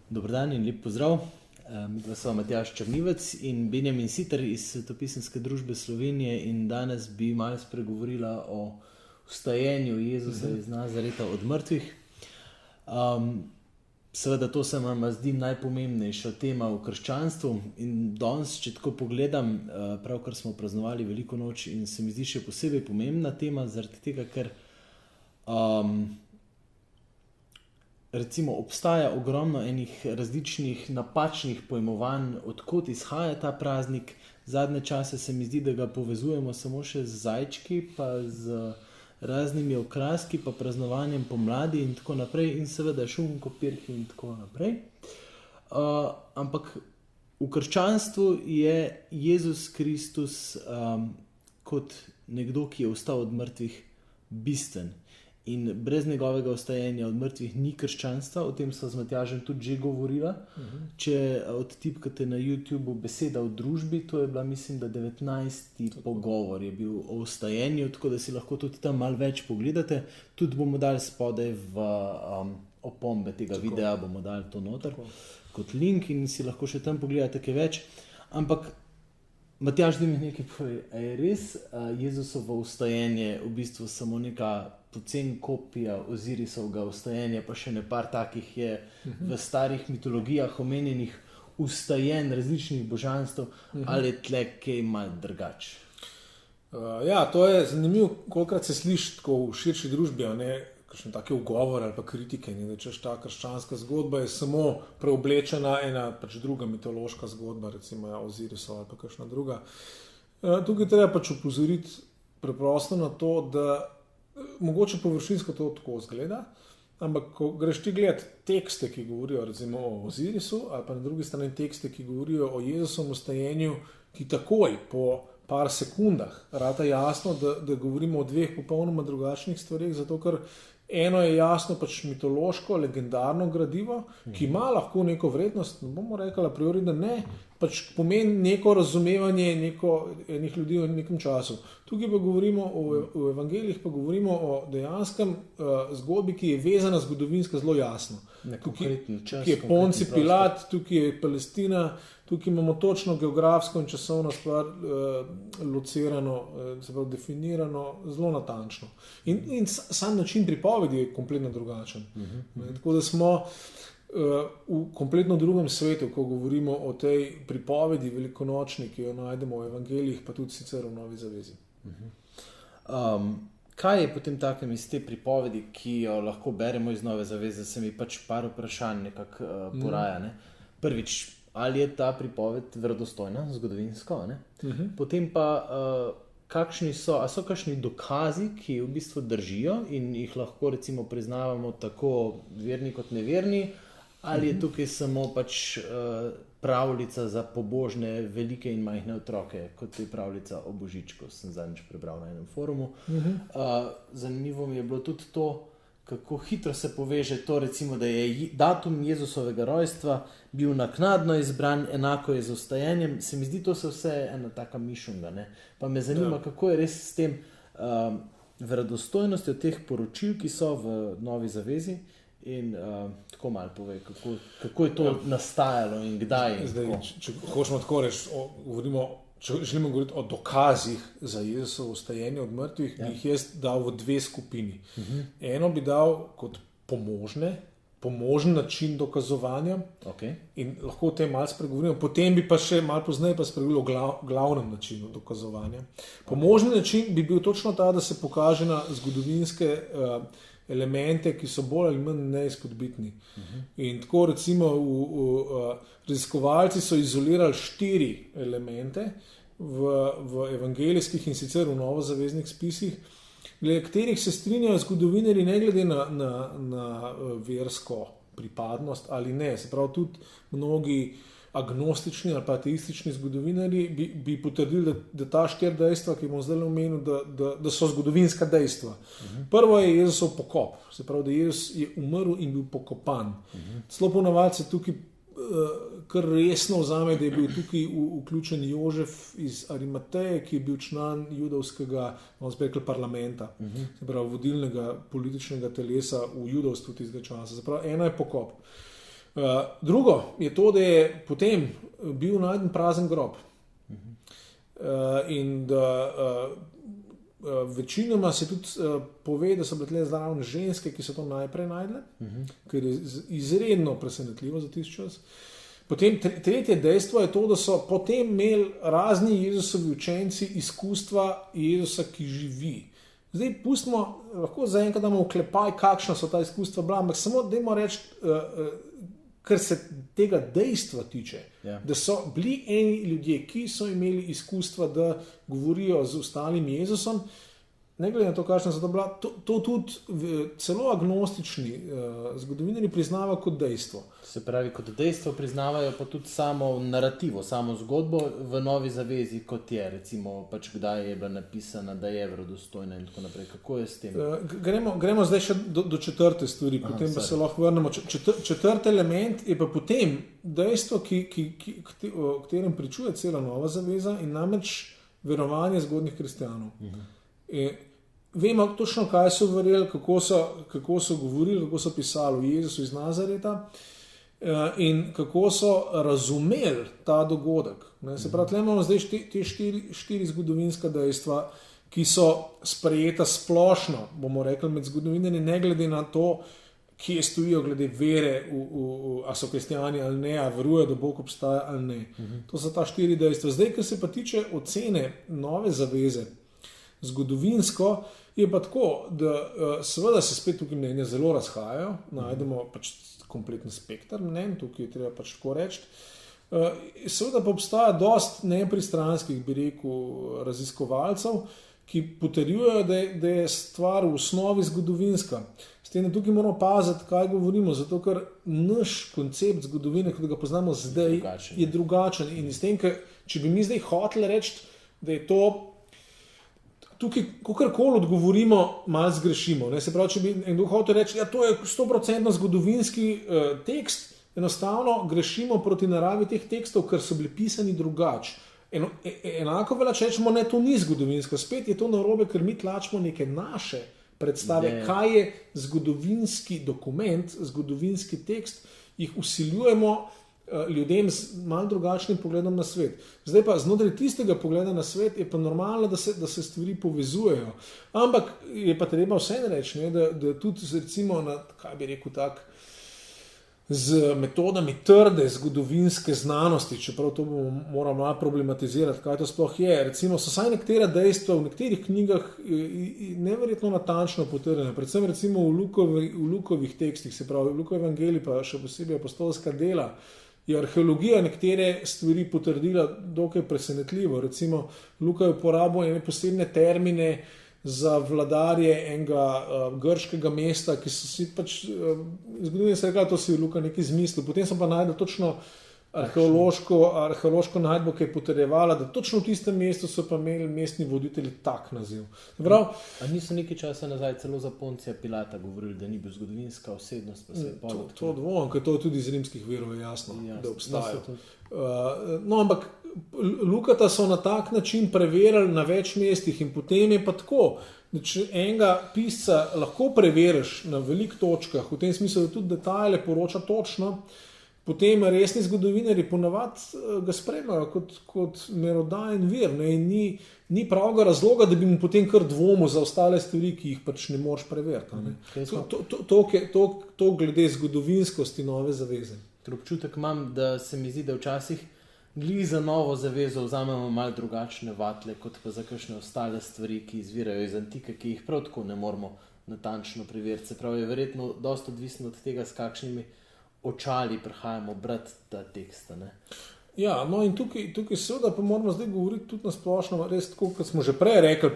Dober dan in lep pozdrav. Midva sva Matjaž Črnivec in Benjamin Siter iz Svetopisemske družbe Slovenije in danes bi malo spregovorila o vstajenju Jezusa iz Nazareta od mrtvih. Seveda to se nam zdi najpomembnejša tema v krščanstvu in danes, če tako pogledam, pravkar smo praznovali Veliko noč in se mi zdi še posebej pomembna tema, zaradi tega, ker recimo obstaja ogromno enih različnih napačnih pojmovanj, odkot izhaja ta praznik. Zadnje čase se mi zdi, da ga povezujemo samo še z zajčki, pa z raznimi okraski, pa praznovanjem pomladi in tako naprej, in seveda šunko, pirhi in tako naprej. Ampak v krščanstvu je Jezus Kristus kot nekdo, ki je vstal od mrtvih, bistven. In brez njegovega vstajenja od mrtvih ni krščanstva, o tem sva z Matjažem tudi že govorila. Če odtipkate na YouTubeu Beseda v družbi, to je bila, mislim, da 19. pogovor je bil o vstajenju, tako da si lahko tudi tam malo več pogledate. Tudi bomo dali spodaj v opombe tega videa, bomo dali to noter kot link in si lahko še tam pogledate kaj več. Ampak Matjaž, da mi nekaj povej, a je res Jezusovo vstajenje v bistvu samo neka pocen kopija Ozirisovega vstajenja, pa še ne par takih je v starih mitologijah omenjenih vstajenj različnih božanstv, ali je tle kaj malo drugače? Ja, to je zanimivo, kolikrat se sliši tako v širši družbi, ne, kakšen take ugovor ali pa kritike, ne, da češ ta krščanska zgodba je samo preoblečena ena pač druga mitološka zgodba, recimo Ozirisova ali pa kakšna druga. Tukaj treba pač opozoriti preprosto na to, da mogoče površinsko to tako izgleda, ampak ko greš ti gledati tekste, ki govorijo recimo o Ozirisu, ali pa na drugi strani tekste, ki govorijo o Jezusovem vstajenju, ki takoj po par sekundah rata jasno, da govorimo o dveh popolnoma drugačnih stvareh, zato ker eno je jasno pač mitološko, legendarno gradivo, ki ima lahko neko vrednost, ne bomo rekli a priori, da ne, pač pomeni neko razumevanje enih ljudi v nekem času. Tukaj pa govorimo o evangelijih, pa govorimo o dejanskem zgodbi, ki je vezana zgodovinsko zelo jasno. Tukaj je Ponci Pilat, tukaj je Palestina, tukaj imamo točno geografsko in časovno stvar locirano, se pravi definirano, zelo natančno. In sam način pripovedi je kompletno drugačen. Tako da smo v kompletno drugem svetu, ko govorimo o tej pripovedi velikonočni, ki jo najdemo v evangelijih, pa tudi sicer v Novi zavezi. Kaj je potem takem iz te pripovedi, ki jo lahko beremo iz Nove zaveze, se mi pač par vprašanj nekako poraja. Ne? Prvič, ali je ta pripoved verodostojna, zgodovinsko, ne? Potem pa kakšni so kakšni dokazi, ki v bistvu držijo in jih lahko recimo priznavamo tako verni kot neverni, ali je tukaj samo pač pravljica za pobožne velike in majhne otroke, kot je pravljica o Božičku, sem zadnjič prebral na enem forumu. Zanimivo mi je bilo tudi to, kako hitro se poveže to, recimo, da je datum Jezusovega rojstva bil naknadno izbran, enako je z vstajenjem. Se mi zdi, to se vse ena taka mišunga, ne? Pa me zanima, kako je res s tem verodostojnostjo teh poročil, ki so v Novi zavezi, in tako malo povej, kako je to nastajalo in kdaj. Zdaj, če hočemo tako reči, če želimo govoriti o dokazih za Jezusovo vstajenje od mrtvih, bi jih jaz dal v dve skupini. Eno bi dal kot pomožen način dokazovanja, in lahko o tem malo spregovorimo, potem bi pa še malo pozneje pa spregovorili o glavnem načinu dokazovanja. Pomožni način bi bil točno ta, da se pokaže na zgodovinske elemente, ki so bolj ali manj neizpodbitni. In tako recimo raziskovalci so izolirali 4 elemente v evangelijskih in sicer v novozaveznih spisih, glede katerih se strinjajo zgodovinarji ne glede na versko pripadnost ali ne. Se pravi, tudi mnogi agnostični ali pa ateistični zgodovinarji bi potrdili, da ta 4 dejstva, ki bom zdaj omenil, da so zgodovinska dejstva. Prvo je Jezusov pokop, se pravi, da Jezus je umrl in bil pokopan. Celo ponavadi se tukaj kar resno vzame, da je bil tukaj vključen Jožef iz Arimateje, ki je bil član judovskega parlamenta, se pravi vodilnega političnega telesa v judovstvu tistega časa. Se pravi, ena je pokop. Drugo je to, da je potem bil najden prazen grob. In da večinoma se tudi pove, da so bile tle zraven ženske, ki so to najprej najdle, kar je izredno presenetljivo za tisti čas. Potem tretje dejstvo je to, da so potem imeli razni Jezusovi učenci izkustva Jezusa, ki živi. Zdaj pustimo, lahko zaenkrat damo vklepaj, kakšna so ta izkustva bila, ampak samo dajmo reči, kar se tega dejstva tiče, da so bili eni ljudje, ki so imeli izkustva, da govorijo z ostalim Jezusom, ne glede na to, kakšna so to bila, to tudi celo agnostični zgodovinarji priznavajo kot dejstvo. Se pravi, kot dejstvo priznavajo pa tudi samo narativo, samo zgodbo v Novi zavezi, kot je, recimo, pač kdaj je bila napisana, da je verodostojna in tako naprej. Kako je s tem? Gremo zdaj še do četrte stvari, potem pa se lahko vrnemo. Četrti element je pa potem dejstvo, o katerem pričuje cela Nova zaveza in namreč verovanje zgodnjih kristjanov. Vemo točno, kaj so verjeli, kako so govorili, kako so pisali o Jezusu iz Nazareta in kako so razumeli ta dogodek. Se pravi, tukaj imamo zdaj te štiri zgodovinska dejstva, ki so sprejeta splošno, bomo rekli, med zgodovinarji, ne glede na to, kje stojijo glede vere, a so kristjani ali ne, a verujejo, da Bog obstaja ali ne. To so ta štiri dejstva. Zdaj, kar se pa tiče ocene Nove zaveze, zgodovinsko je pa tako, da seveda se spet tukaj mnenja zelo razhajajo, najdemo pač kompleten spektr mnenj, tukaj je treba pač tako reči. Seveda pa obstaja dosti nepristranskih, bi rekel, raziskovalcev, ki potrjujejo, da je stvar v osnovi zgodovinska. S tem, da tukaj moramo paziti, kaj govorimo, zato ker naš koncept zgodovine, kot ga poznamo zdaj, je drugačen. In s tem, če bi mi zdaj hoteli reči, da je to tukaj, kakorkoli odgovorimo, malo zgrešimo. Se pravi, če bi nekdo hotel reči, da to je 100% zgodovinski tekst, enostavno grešimo proti naravi teh tekstov, ker so bili pisani drugače. Enako velja, če rečemo, ne, to ni zgodovinsko. Spet je to narobe, ker mi tlačimo neke naše predstave, kaj je zgodovinski dokument, zgodovinski tekst, jih vsiljujemo ljudem z malo drugačnim pogledom na svet. Zdaj pa znotraj tistega pogleda na svet je pa normalno, da se stvari povezujejo. Ampak je pa treba vseeno reči, da tudi recimo na, kaj bi rekel tak, z metodami trde zgodovinske znanosti, čeprav to bomo morali malo problematizirati, kaj to sploh je. Recimo so vsaj nekatera dejstva v nekaterih knjigah neverjetno natančno potrjena, predvsem recimo v Lukovih tekstih, se pravi v Lukovem evangeliju, pa še posebej apostolska dela, je arheologija nekatere stvari potrdila dokaj presenetljivo. Recimo Luka je uporabil ene posebne termine za vladarje enega grškega mesta, ki so si pač zgodovine se rekla, to si je Luka nekaj izmislil. Potem so pa najdel točno arheološko najdbo, ki je potrjevala, da točno v tistem mestu so pa imeli mestni voditelji tak naziv. A niso nekaj časa nazaj celo za Poncija Pilata govorili, da ni bil zgodovinska osebnost? Pa se je to dvomim, ker to je tudi iz rimskih virov jasno, da obstajajo. No, ampak Lukata so na tak način preverili na več mestih in potem je pa tako, da če enega pisca lahko preveriš na veliko točkah, v tem smislu, da tudi detajle poroča točno, potem resni zgodovinarji ponavadi ga sprejmejo kot merodajen vir, ne, in ni pravega razloga, da bi mu potem kar dvomil za ostale stvari, ki jih pač ne moreš preveriti. To glede zgodovinskosti Nove zaveze. Občutek imam, da se mi zdi, da včasih glih za Novo zavezo vzamemo malo drugačne vatle, kot pa za kakšne ostale stvari, ki izvirajo iz antike, ki jih prav tako ne moramo natančno preveriti. Se pravi, je verjetno dosti odvisno od tega, s kakšnimi očali prihajamo brati ta teksta. Ne? Ja, no in tukaj seveda pa moramo zdaj govoriti tudi na splošno, res tako, kot smo že prej rekli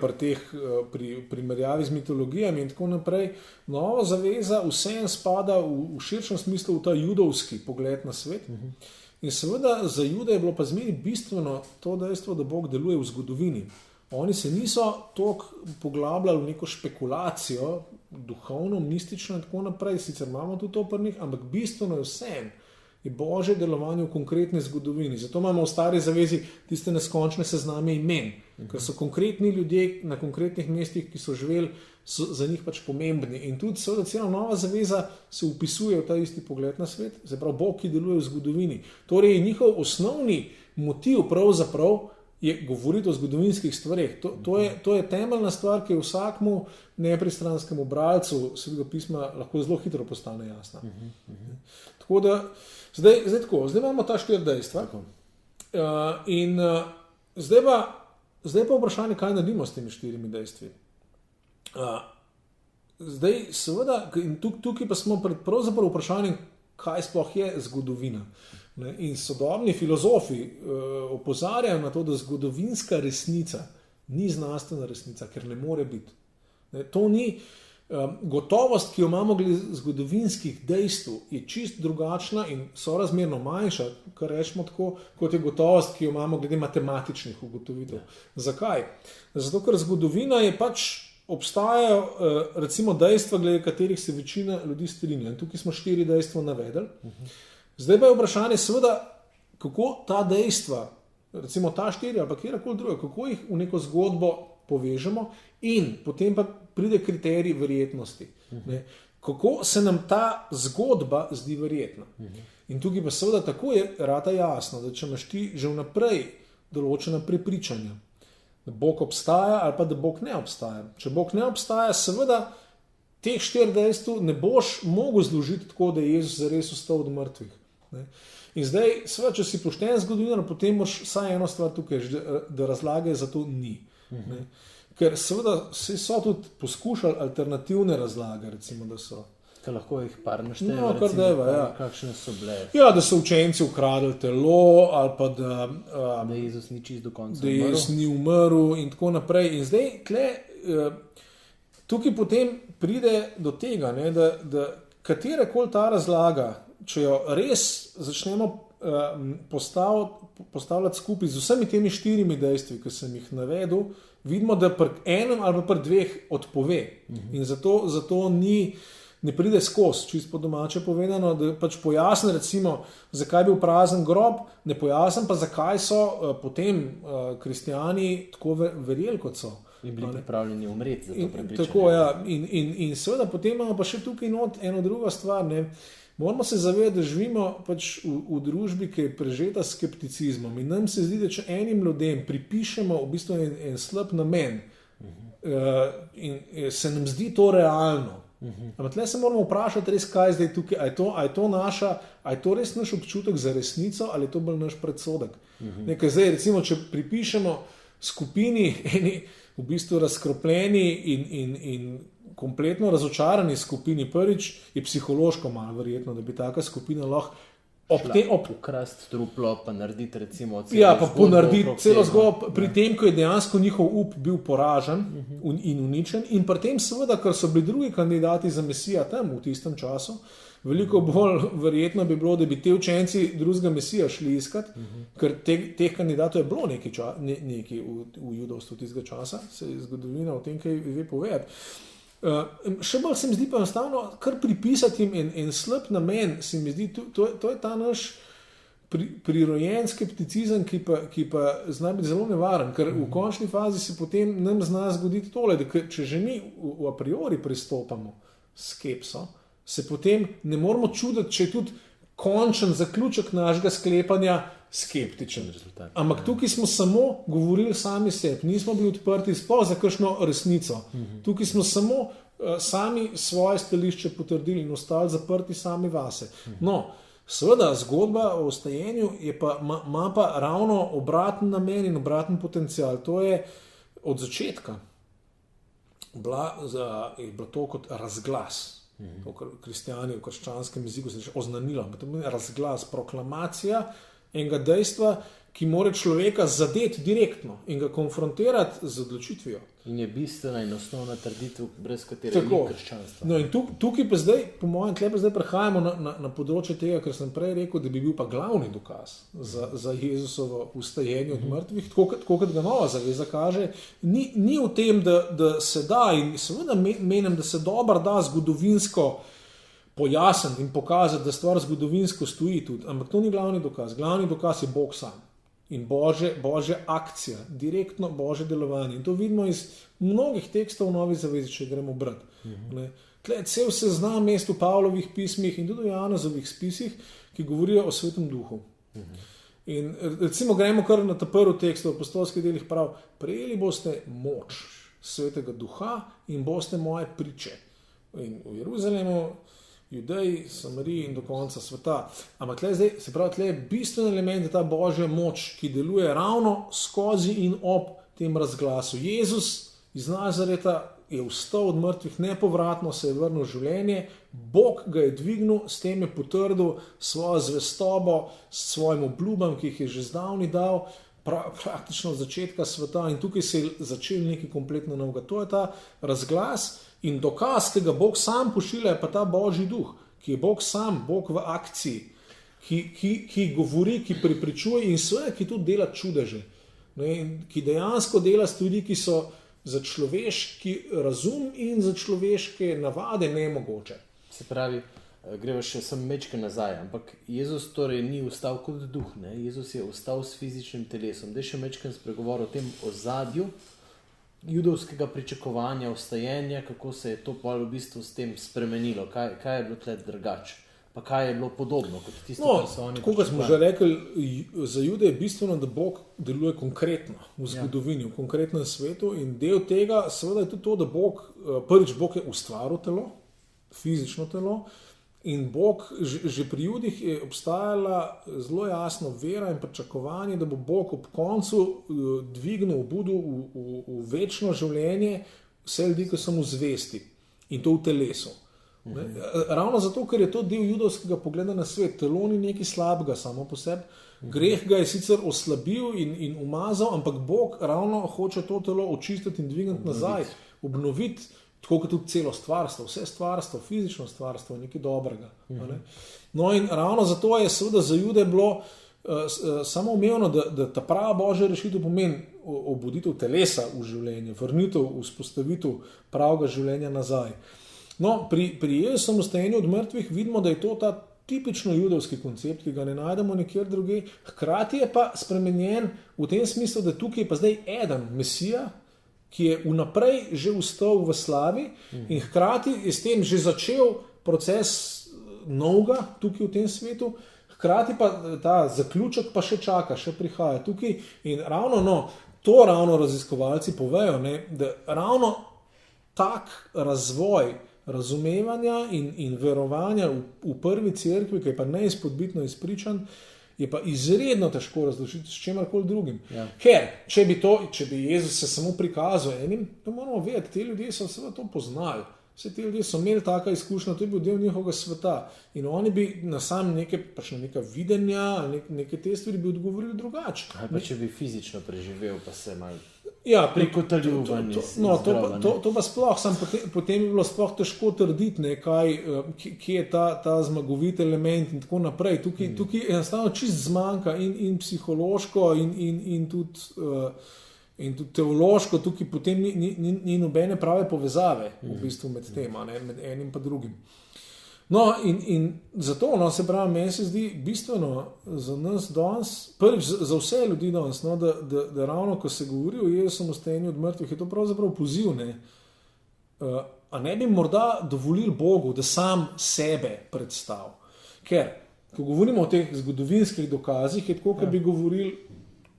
pri primerjavi z mitologijami in tako naprej, Nova zaveza vseeno spada v širšem smislu v ta judovski pogled na svet. In seveda za Jude je bilo pa zmeri bistveno to dejstvo, da Bog deluje v zgodovini. Oni se niso toliko poglabljali v neko špekulacijo, duhovno, mistično in tako naprej, sicer imamo tudi to pri njih, ampak bistveno je vsem je Božje delovanje v konkretni zgodovini. Zato imamo v Stari zavezi tiste neskončne sezname imen, ker so konkretni ljudje na konkretnih mestih, ki so živeli so za njih pač pomembni. In tudi seveda cela nova zaveza se vpisuje v ta isti pogled na svet, se pravi Bog, ki deluje v zgodovini. Torej njihov osnovni motiv pravzaprav je govoriti o zgodovinskih stvareh. To je temeljna stvar, ki je vsakmu nepristranskemu bralcu Svetega pisma lahko zelo hitro postane jasna. Tako da, zdaj imamo ta 4 dejstva. Zdaj pa vprašanje, kaj naredimo s temi 4 dejstvi. Zdaj, seveda, tukaj pa smo pred pravzaprav vprašanjem, kaj sploh je zgodovina. In sodobni filozofi opozarjajo na to, da zgodovinska resnica ni znanstvena resnica, ker ne more biti. To ni gotovost, ki jo imamo glede zgodovinskih dejstev, je čist drugačna in sorazmerno manjša, kar rečemo tako, kot je gotovost, ki jo imamo glede matematičnih ugotovitev. Zakaj? Zato, ker zgodovina je pač obstajajo recimo dejstva, glede katerih se večina ljudi strinja. In tukaj smo 4 dejstva navedli. Zdaj pa je vprašanje seveda, kako ta dejstva, recimo ta 4 ali pa kjerkoli druga, kako jih v neko zgodbo povežemo in potem pa pride kriterij verjetnosti. Kako se nam ta zgodba zdi verjetna. In tukaj pa seveda tako je rata jasno, da če imaš ti že vnaprej določena prepričanja, da Bog obstaja ali pa da Bog ne obstaja. Če Bog ne obstaja, seveda teh 4 dejstev ne boš mogel zložiti tako, da je Jezus zares vstal od mrtvih. In zdaj, seveda, če si pošten zgodovinar, potem moraš vsaj eno stvar tukaj, da razlage za to ni. Ker seveda so tudi poskušali alternativne razlage, recimo, da so. Kaj lahko jih par našteje, kakšne so bile? Ja, da so učenci ukradli telo, ali pa da Jezus ni čist do konca da Jezus ni umrl in tako naprej. In zdaj, tukaj potem pride do tega, da katerekoli ta razlaga, če jo res začnemo postavljati skupaj z vsemi temi 4 dejstvi, ki sem jih navedel, vidimo, da pri enem ali pri 2 odpove. In zato ne pride skozi, čisto po domače povedano, da pač pojasni recimo, zakaj je bil prazen grob, ne pojasni pa, zakaj so potem kristjani tako verjeli, kot so. In bili pripravljeni umreti za to prepričanje. Tako, ja. In seveda potem imamo pa še tukaj eno drugo stvar. Moramo se zavedati, da živimo pač v družbi, ki je prežeta s skepticizmom. In nam se zdi, da če enim ljudem pripišemo v bistvu en slab namen, in se nam zdi to realno. Ampak tle se moramo vprašati res, kaj je zdaj tukaj, a je to res naš občutek za resnico ali je to bolj naš predsodek. Nekaj zdaj, recimo, če pripišemo skupini eni v bistvu razkropljeni in kompletno razočarani skupini, prvič je psihološko malo verjetno, da bi taka skupina lahko ukrast truplo, pa narediti recimo celo zgodbo pri tem, ko je dejansko njihov up bil poražen in uničen, in pri tem seveda, ker so bili drugi kandidati za mesija tam v tistem času, veliko bolj verjetno bi bilo, da bi te učenci drugega mesija šli iskat, ker teh kandidatov je bilo nekaj v judovstvu tistega časa, se je zgodovina o tem, kaj ve povedati. Še bolj se mi zdi pa enostavno, kar pripisati jim en slab namen, se mi zdi, to je ta naš prirojen skepticizem, ki pa zna biti zelo nevaren, ker v končni fazi se potem nam zna zgoditi tole, da če že mi v a priori pristopamo s skepso, se potem ne moramo čuditi, če je tudi končen zaključek našega sklepanja skeptičen. Ampak tukaj smo samo govorili sami sebi, nismo bili odprti sploh za kakšno resnico. Tukaj smo samo sami svoje stališče potrdili in ostali zaprti sami vase. No, seveda, zgodba o ostajenju ima pa ravno obraten namen in obraten potencial. To je od začetka je bilo to kot razglas. To, kar kristjani v krščanskem jeziku se reče oznanilo. To je razglas, proklamacija enega dejstva, ki mora človeka zadeti direktno in ga konfrontirati z odločitvijo. In je bistvena in osnovna trditev, brez katere ni krščanstva. No in tukaj pa zdaj, po mojem, tle pa zdaj prehajamo na področje tega, kar sem prej rekel, da bi bil pa glavni dokaz za Jezusovo vstajenje od mrtvih, tako kot ga Nova zaveza kaže, ni v tem, da se da, in seveda menim, da se dobro da zgodovinsko pojasniti in pokazati, da stvar zgodovinsko stoji tudi, ampak to ni glavni dokaz. Glavni dokaz je Bog sam. in božja akcija, direktno božje delovanje. In to vidimo iz mnogih tekstov v Novi zavezi, če gremo brati. Tle je cel seznam mest v Pavlovih pismih in tudi v Janezovih spisih, ki govorijo o Svetem Duhu. In recimo gremo kar na ta prvi tekst v apostolskih delih, prav, prejeli boste moč Svetega Duha in boste moje priče. In v Jeruzalemu, Judeji, Samariji in do konca sveta. Ampak tle je bistven element, ta božja moč, ki deluje ravno skozi in ob tem razglasu. Jezus iz Nazareta je vstal od mrtvih, nepovratno se je vrnil v življenje, Bog ga je dvignil, s tem je potrdil svojo zvestobo, s svojim obljubam, ki jih je že zdavni dal, praktično od začetka sveta, in tukaj se je začel nekaj kompletno novega. To je ta razglas in dokaz, ki ga Bog sam pošilja, je pa ta božji duh, ki je Bog sam, Bog v akciji, ki govori, ki prepričuje in sve, ki tudi dela čudeže, ki dejansko dela stvari, ki so za človeški razum in za človeške navade nemogoče. Se pravi, greva še sem mečke nazaj, ampak Jezus torej ni vstal kot duh, ne? Jezus je vstal s fizičnim telesom. Daj še mečken spregovor o tem ozadju judovskega pričakovanja, vstajenja, kako se je to v bistvu s tem spremenilo, kaj je bilo tle drugače, pa kaj je bilo podobno kot tisto, kar so oni tako, kot smo že rekli, za Jude je bistveno, da Bog deluje konkretno v zgodovini, v konkretnem svetu, in del tega seveda je tudi to, da Bog je ustvaril telo, fizično telo, in Bog, že pri Judih je obstajala zelo jasno vera in pričakovanje, da bo Bog ob koncu dvignil, obudil v večno življenje vse ljudi, ki so mu zvesti, in to v telesu. Ravno zato, ker je to del judovskega pogleda na svet. Telo ni nekaj slabega samo po sebi. Greh ga je sicer oslabil in umazal, ampak Bog ravno hoče to telo očistiti in dvigniti nazaj, obnoviti, tako kot tudi celo stvarstvo, vse stvarstvo, fizično stvarstvo, nekaj dobrega. No in ravno zato je seveda za Jude bilo samoumevno, da ta prava božja rešitev pomeni obuditev telesa v življenje, vrnitev, vzpostavitev pravega življenja nazaj. No, pri Jezusovem vstajenju od mrtvih vidimo, da je to ta tipično judovski koncept, ki ga ne najdemo nikjer drugje. Hkrati je pa spremenjen v tem smislu, da tukaj je pa zdaj eden Mesija, ki je vnaprej že vstal v slavi in hkrati je s tem že začel proces novega tukaj v tem svetu, hkrati pa ta zaključek pa še čaka, še prihaja tukaj. In ravno raziskovalci povejo, da ravno tak razvoj razumevanja in verovanja v prvi cerkvi, ki je pa neizpodbitno izpričan, je pa izredno težko razložiti s čemarkoli drugim. Ja. Ker, če bi Jezus se samo prikazal enim, to moramo vedeti, te ljudje so seveda to poznali. Vse te ljudje so imeli taka izkušnja, to je bil del njihovega sveta. In oni bi na sam neka videnja, neke te stvari bi odgovorili drugače. Ali pa če bi fizično preživel, pa se malo prikotaljuvan. To pa sploh, potem bi bilo sploh težko trditi, kje je ta zmagovit element in tako naprej. Tukaj enostavno čist zmanjka in psihološko in tudi teološko, tukaj potem ni nobene prave povezave v bistvu med tem, med enim pa drugim. No, in zato, se pravi, meni se zdi bistveno za nas danes, prvič za vse ljudi danes, da ravno, ko se govori o Jezusovem vstajenju od mrtvih, je to pravzaprav poziv, a ne bi morda dovolili Bogu, da sam sebe predstavi. Ker, ko govorimo o teh zgodovinskih dokazih, je tako, kot bi govorili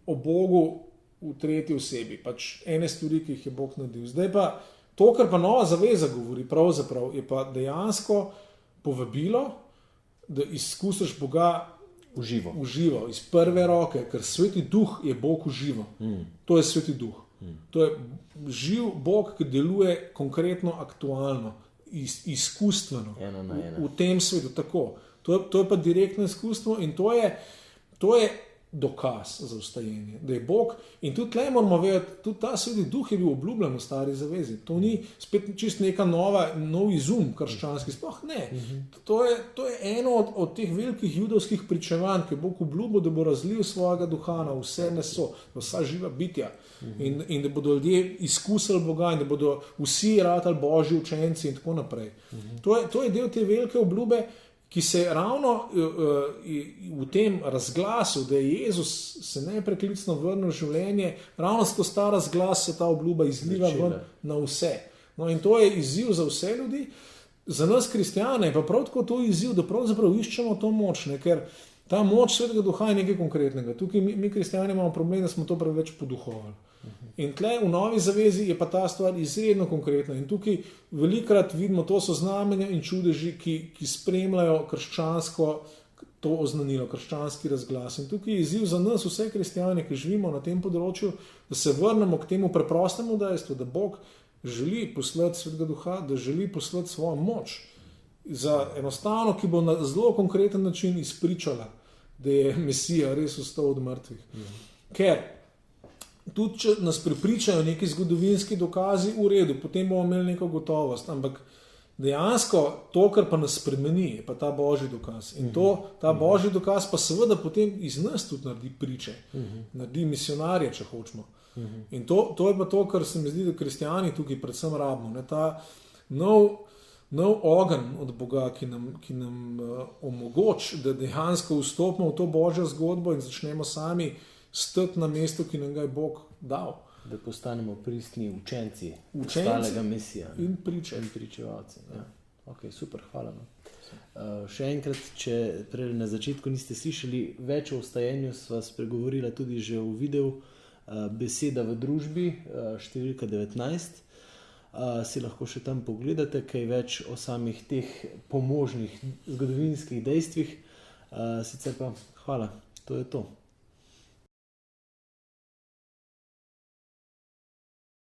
o Bogu v tretji osebi, pač ene stvari, ki jih je Bog naredil. Zdaj pa to, kar pa Nova zaveza govori, pravzaprav je pa dejansko povabilo, da izkusiš Boga v živo, iz prve roke, ker Sveti Duh je Bog v živo. To je Sveti Duh. To je živ Bog, ki deluje konkretno, aktualno, izkustveno v tem svetu. Tako. To je pa direktno izkustvo in to je dokaz za vstajenje, da je Bog, in tudi tle moramo vedeti, tudi ta Sveti Duh je bil obljubljen v Stari zavezi. To ni spet čist neka nov izum krščanski, sploh ne. To je eno od teh velikih judovskih pričevanj, ki je Bog obljubil, da bo razlil svojega duha na vse meso, na vsa živa bitja in da bodo ljudje izkusili Boga in da bodo vsi ratali Božji učenci in tako naprej. To je del te velike obljube, ki se je ravno v tem razglasu, da je Jezus se nepreklicno vrnil v življenje, ravno skozi ta razglas se ta obljuba izliva ven na vse. No, in to je izziv za vse ljudi. Za nas kristjane je pa prav tako to izziv, da pravzaprav iščemo to moč, ne? Ker ta moč Svetega Duha je nekaj konkretnega. Tukaj mi kristjani imamo problem, da smo to preveč poduhovali. In tle v Novi zavezi je pa ta stvar izredno konkretna. In tukaj velikrat vidimo, to so znamenja in čudeži, ki spremljajo krščansko to oznanilo, krščanski razglas. In tukaj je izziv za nas, vse kristjane, ki živimo na tem področju, da se vrnemo k temu preprostemu dejstvu, da Bog želi poslati Svetega Duha, da želi poslati svojo moč za enostavno, ki bo na zelo konkreten način izpričala, da je Mesija res vstal od mrtvih. Ker tudi, če nas prepričajo neki zgodovinski dokazi, v redu, potem bomo imeli neko gotovost, ampak dejansko to, kar pa nas spremeni, je pa ta božji dokaz. In ta božji dokaz pa seveda potem iz nas tudi naredi priče, naredi misionarje, če hočemo. In to je pa to, kar se mi zdi, da kristijani tukaj predvsem rabimo. Ne? Ta nov ogenj od Boga, ki nam omogoči, da dejansko vstopimo v to božjo zgodbo in začnemo sami stati na mestu, ki nam ga je Bog dal. Da postanemo pristni učenci ostalega Mesija in pričevalci. Ja. Ok, super, hvala. Še enkrat, če prej na začetku niste slišali, več o vstajenju sva spregovorila tudi že v videu Beseda v družbi, številka 19. Si lahko še tam pogledate kaj več o samih teh pomožnih zgodovinskih dejstvih. Sicer pa hvala, to je to.